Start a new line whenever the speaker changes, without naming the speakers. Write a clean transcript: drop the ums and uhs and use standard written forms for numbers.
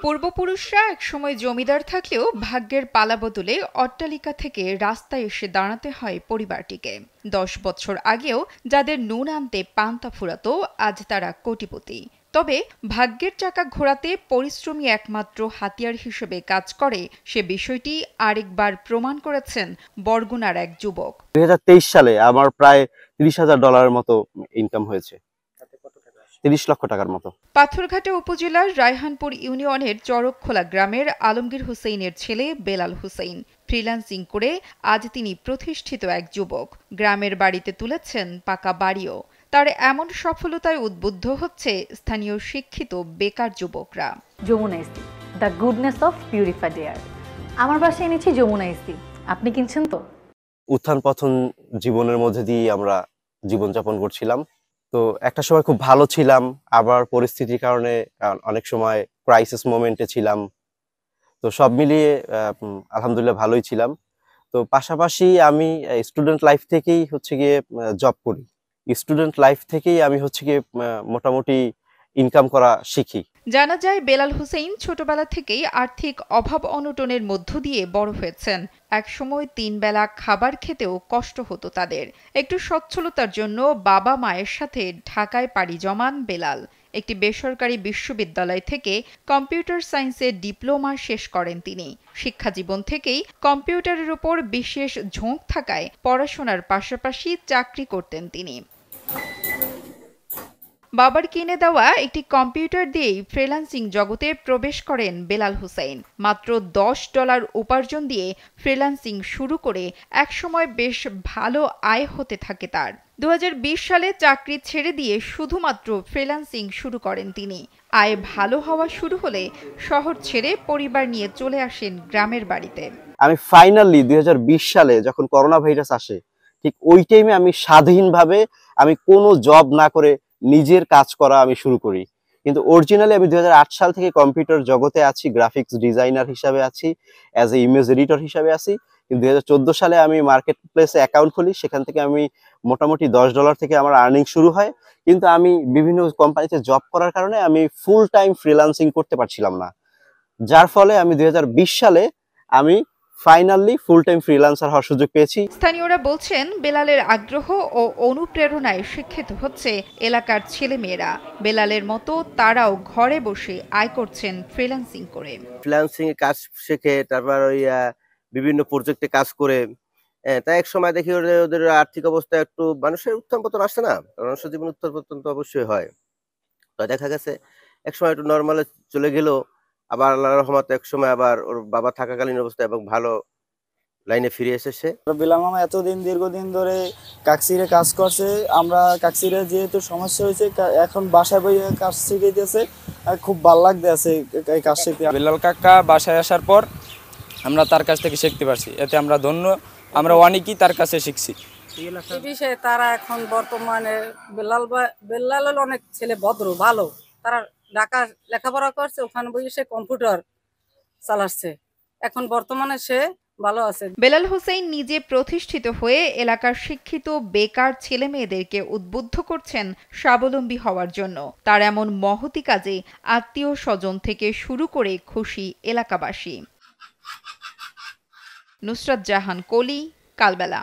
পূর্বপুরুষরা একসময় জমিদার থাকলেও ভাগ্যের পালাবদলে অট্টালিকা থেকে রাস্তায় এসে দাঁড়াতে হয় পরিবারটিকে। 10 বছর আগেও যাদের নুন আনতে পান্তা ফুরাতো, আজ তারা কোটিপতি। তবে ভাগ্যের চাকা ঘোরাতে পরিশ্রমী একমাত্র হাতিয়ার হিসেবে কাজ করে, সে বিষয়টি আরেকবার প্রমাণ করেছেন বরগুনার এক যুবক।
2023 সালে আমার প্রায় $30,000 মতো ইনকাম হয়েছে, 30 লক্ষ টাকার মতো।
পাথরঘাটা উপজেলার রায়হানপুর ইউনিয়নের চরকখোলা গ্রামের আলমগীর হোসেইনের ছেলে বেলাল হোসেইন ফ্রিল্যান্সিং করে আজ তিনি প্রতিষ্ঠিত এক যুবক। গ্রামের বাড়িতে তুলেছেন পাকা বাড়িও। তার এমন সফলতায় উদ্বুদ্ধ হচ্ছে স্থানীয় শিক্ষিত বেকার যুবকরা।
যমুনা ইস্তি, the goodness of purified air. আমার বাসায় এনেছি যমুনা ইস্তি, আপনি কিনছেন তো?
উত্থান পতন জীবনের মধ্যে দিয়ে আমরা জীবনযাপন করছিলাম। তো একটা সময় খুব ভালো ছিলাম, আবার পরিস্থিতির কারণে অনেক সময় ক্রাইসিস মোমেন্টে ছিলাম। তো সব মিলিয়ে আলহামদুলিল্লাহ ভালোই ছিলাম। তো পাশাপাশি আমি স্টুডেন্ট লাইফ থেকেই হচ্ছে গিয়ে জব করি। স্টুডেন্ট লাইফ থেকেই আমি হচ্ছে গিয়ে মোটামুটি ইনকাম করা শিখি।
জানা যায় বেলাল হোসেইন ছোটবেলা থেকেই আর্থিক অভাব অনটনের মধ্য দিয়ে বড় হয়েছেন। একসময় 3 বেলা খাবার খেতেও কষ্ট হতো তাদের। একটু সচ্ছলতার জন্য বাবা মায়ের সাথে ঢাকায় পাড়ি জমান বেলাল। একটি বেসরকারি বিশ্ববিদ্যালয় থেকে কম্পিউটার সায়েন্সে ডিপ্লোমা শেষ করেন তিনি। শিক্ষাজীবন থেকেই কম্পিউটারের উপর বিশেষ ঝোঁক থাকায় পড়াশোনার পাশাপাশি চাকরি করতেন তিনি। বাবার কিনে দেওয়া একটি কম্পিউটার দিয়েই ফ্রিল্যান্সিং জগতে প্রবেশ করেন বেলাল হোসেইন। মাত্র $10 উপার্জন দিয়ে ফ্রিল্যান্সিং শুরু করে একসময় বেশ ভালো আয় হতে থাকে তার। 2020 সালে চাকরি ছেড়ে দিয়ে শুধুমাত্র ফ্রিল্যান্সিং শুরু করেন তিনি। আয় ভালো হওয়া শুরু হলে শহর ছেড়ে পরিবার নিয়ে চলে আসেন গ্রামের বাড়িতে।
আমি ফাইনালি 2020 সালে যখন করোনা ভাইরাস আসে, ঠিক ওই টাইমে আমি স্বাধীনভাবে আমি কোনো জব না করে নিজের কাজ করা আমি শুরু করি। কিন্তু অরিজিনালি আমি 2008 সাল থেকে কম্পিউটার জগতে আছি, গ্রাফিক্স ডিজাইনার হিসাবে আছি, অ্যাজ এ ইমেজ এডিটর হিসাবে আছি। কিন্তু 2014 সালে আমি মার্কেট প্লেসে অ্যাকাউন্ট খুলি, সেখান থেকে আমি মোটামুটি $10 থেকে আমার আর্নিং শুরু হয়। কিন্তু আমি বিভিন্ন কোম্পানিতে জব করার কারণে আমি ফুল টাইম ফ্রিল্যান্সিং করতে পারছিলাম না, যার ফলে আমি 2020 সালে আমি ফাইনালি ফুল টাইম ফ্রিল্যান্সার হওয়ার সুযোগ পেয়েছি।
স্থানীয়রা বলছেন বেলালের আগ্রহ ও অনুপ্রেরণায় শিক্ষিত হচ্ছে এলাকার ছেলেমেয়েরা। বেলালের মতো তারাও ঘরে বসে আয় করছেন ফ্রিল্যান্সিং করে।
ফ্রিল্যান্সিং এ কাজ শিখে তারপর ওই বিভিন্ন প্রজেক্টে কাজ করে তাই এক সময় দেখি ওদের আর্থিক অবস্থা একটু মানুষের উত্থান পতন আসে না, মানুষের জীবনে উত্থান পতন তো অবশ্যই হয়। তো দেখা গেছে এক সময় একটু নর্মালে চলে গেল, আবার আল্লাহর রহমতে এক সময় আবার ওর বাবা থাকাকালীন অবস্থায় এবং ভালো লাইনে ফিরে এসেছে।
বেলাল মামা এতদিন দীর্ঘদিন ধরে কাকসিরে কাজ করছে। আমরা কাকসিরে যেহেতু সমস্যা হয়েছে, এখন বাসায় বইয়ে কাজ শিখাইতেছে, খুব ভালো লাগতেছে এই কাজ শিখতে।
বেলাল কাকা বাসায় আসার পর আমরা তার কাছ থেকে শিখতে পারছি, এতে আমরা ধন্য। আমরা অনেকই তার কাছে শিখছি।
এই বিষয়ে তারা এখন বর্তমানে বেলাল অনেক ছেলে ভদ্র ভালো, তারা ঢাকা লেখাপড়া করছে, ওখানে বসে সে কম্পিউটার চালাচ্ছে, এখন বর্তমানে সে ভালো আছে।
বেলাল হোসেইন নিজে প্রতিষ্ঠিত হয়ে এলাকার শিক্ষিত বেকার ছেলে মেয়েদেরকে উদ্বুদ্ধ করছেন স্বাবলম্বী হওয়ার জন্য। তার এমন মহতি কাজে আত্মীয় স্বজন থেকে শুরু করে খুশি এলাকাবাসী। নুসরাত জাহান কলি, কালবেলা।